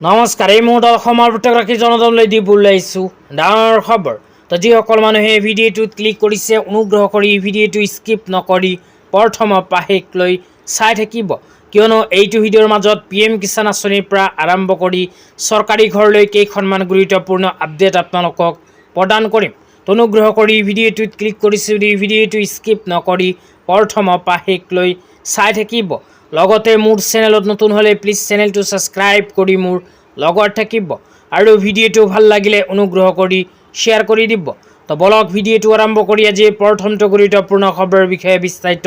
নমস্কাৰ। এই মুহূৰ্তত অসমৰ প্ৰত্যেকগৰাকী জনতালৈ দি বুলাইছোঁ ডাঙৰ খবৰ। তো যিসকল মানুহে ভিডিঅ'টোত ক্লিক কৰিছে অনুগ্ৰহ কৰি ভিডিঅ'টো স্কিপ নকৰি প্ৰথমৰ পৰা শেষলৈ চাই থাকিব, কিয়নো এইটো ভিডিঅ'ৰ মাজত PM কিষাণ আঁচনিৰ পৰা আৰম্ভ কৰি চৰকাৰী ঘৰলৈ কেইখনমান গুৰুত্বপূৰ্ণ আপডেট আপোনালোকক প্ৰদান কৰিম। তো অনুগ্ৰহ কৰি ভিডিঅ'টোত ক্লিক কৰিছে যদি ভিডিঅ'টো স্কিপ নকৰি প্ৰথমৰ পৰা শেষলৈ চাই থাকিব। লগতে মোৰ চেনেলত নতুন হ'লে প্লিজ চেনেলটো ছাবস্ক্ৰাইব কৰি মোৰ লগত থাকিব আৰু ভিডিঅ'টো ভাল লাগিলে অনুগ্ৰহ কৰি শ্বেয়াৰ কৰি দিব। তো বলক ভিডিঅ'টো আৰম্ভ কৰি আজি প্ৰথমটো গুৰুত্বপূৰ্ণ খবৰৰ বিষয়ে বিস্তাৰিত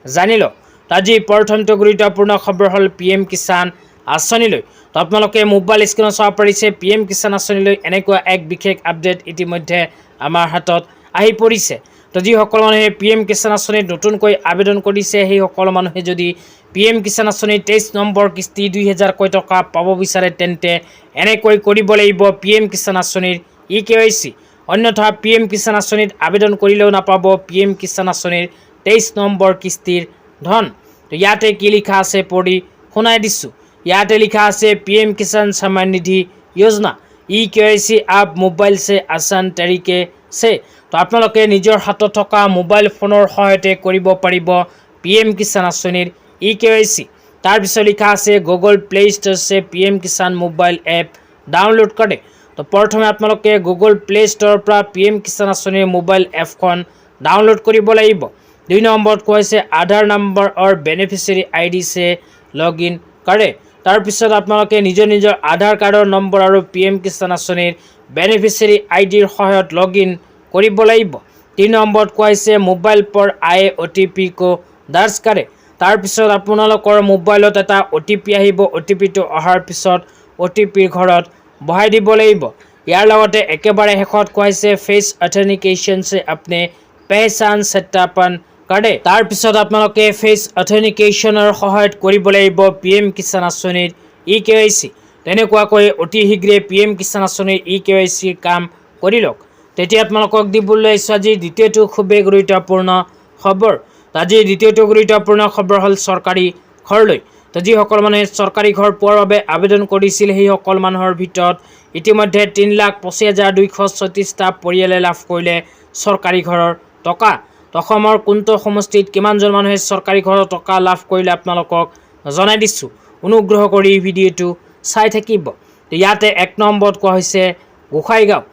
জানি লওঁ। আজি প্ৰথমটো গুৰুত্বপূৰ্ণ খবৰ হ'ল PM কিষাণ আঁচনিলৈ। তো আপোনালোকে মোবাইল স্ক্ৰীনত চাব পাৰিছে PM কিষাণ আঁচনিলৈ এনেকুৱা এক বিশেষ আপডেট ইতিমধ্যে আমাৰ হাতত আহি পৰিছে। তো যিসকল মানুহে PM কিষাণ আঁচনিত নতুনকৈ আবেদন কৰিছে সেইসকল মানুহে যদি PM কিষাণ আঁচনিৰ 23 নম্বৰ কিস্তি 2000 টকা পাব বিচাৰে তেন্তে এনেকৈ কৰিব লাগিব PM কিষাণ আঁচনিৰ EKYC। অন্যথা PM কিষাণ আঁচনিত আবেদন কৰিলেও নাপাব PM কিষাণ আঁচনিৰ 23 নম্বৰ কিস্তিৰ ধন। তো ইয়াতে কি লিখা আছে পঢ়ি শুনাই দিছোঁ। ইয়াতে লিখা আছে PM কিষাণ सम्मान निधि योजना EKYC आप মোবাইল से आसान तरीके से। তো আপোনালোকে নিজৰ হাতত থকা মোবাইল ফোনৰ সহায়তে কৰিব পাৰিব PM কিষাণ আঁচনিৰ EKYC। তাৰপিছত লিখা আছে গুগল প্লে ষ্ট'ৰ से PM Kisan mobile app download কৰে। তো প্ৰথমে আপোনালোকে গুগল প্লে ষ্ট'ৰৰ পৰা PM কিষাণ আঁচনিৰ মোবাইল এপখন ডাউনলোড কৰিব লাগিব। 2 নম্বৰত কোৱা হৈছে আধাৰ নম্বৰ আৰু beneficiary ID say log in কৰে। তাৰপিছত আপোনালোকে নিজৰ আধাৰ কাৰ্ডৰ নম্বৰ আৰু PM কিষাণ আঁচনিৰ বেনিফিচিয়াৰী IDৰ সহায়ত লগ ইন কৰিব লাগিব। 3 নম্বৰত কোৱা হৈছে মোবাইল पर आए OTP को दर्ज करे। তাৰপিছত আপোনালোকৰ মোবাইলত এটা OTP আহিব। OTPটো অহাৰ পিছত OTPৰ ঘৰত বহাই দিব লাগিব। ইয়াৰ লগতে একেবাৰে শেষত কোৱা হৈছে फेस ऑथेंटिकेशन से अपने पहचान सत्यापन करे। তাৰপিছত আপোনালোকে फेस ऑथेंटिकेशনৰ সহায়ত কৰিব লাগিব PM কিষাণ আঁচনিৰ EKYC। তেনেকুৱাকৈ অতি শীঘ্ৰে PM কিষাণ আঁচনিৰ EKYC কাম কৰি লওক। তেতিয়া আপোনালোকক দিবলৈ আহিছোঁ আজিৰ দ্বিতীয়টো খুবেই গুৰুত্বপূৰ্ণ খবৰ। আজিৰ দ্বিতীয়টো গুৰুত্বপূৰ্ণ খবৰ হ'ল চৰকাৰী ঘৰলৈ। তো যিসকল মানুহে চৰকাৰী ঘৰ পোৱাৰ বাবে আবেদন কৰিছিল সেইসকল মানুহৰ ভিতৰত ইতিমধ্যে 3,85,236টা পৰিয়ালে লাভ কৰিলে চৰকাৰী ঘৰৰ টকা। তো অসমৰ কোনটো সমষ্টিত কিমানজন মানুহে চৰকাৰী ঘৰৰ টকা লাভ কৰিলে আপোনালোকক জনাই দিছোঁ। অনুগ্ৰহ কৰি ভিডিঅ'টো চাই থাকিব। তো ইয়াতে 1 নম্বৰত কোৱা হৈছে গোসাইগাঁৱত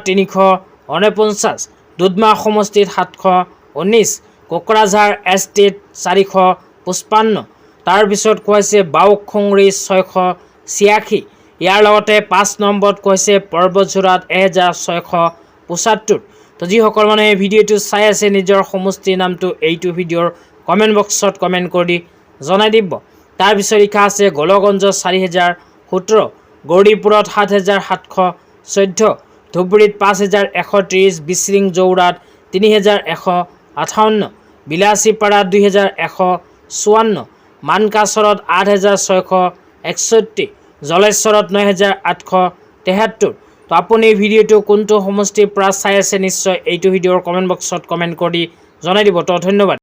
349, দুধমা সমষ্টিত 719, কোকৰাঝাৰ এষ্টেট 455। তাৰপিছত কোৱা হৈছে বাউখুংৰি 686। ইয়াৰ লগতে 5 নম্বৰত কোৱা হৈছে পৰ্বতঝোৰাত 1675। তো যিসকল মানুহে ভিডিঅ'টো চাই আছে নিজৰ সমষ্টিৰ নামটো এইটো ভিডিঅ'ৰ কমেণ্ট বক্সত কমেণ্ট কৰি জনাই দিব। তাৰপিছত লিখা আছে গোলগঞ্জ 4017, গৌৰীপুৰত 7714, ধুবুৰীত 5130, বিশৃং জৌৰাত 3158, বিলাসীপাৰা 2154, মানকাচৰত 8661, জলেশ্বৰত 9873। তো আপুনি ভিডিঅ'টো কোনটো সমষ্টিৰ পৰা চাই আছে নিশ্চয় এইটো ভিডিঅ'ৰ কমেণ্ট বক্সত কমেণ্ট কৰি জনাই দিব। তো ধন্যবাদ।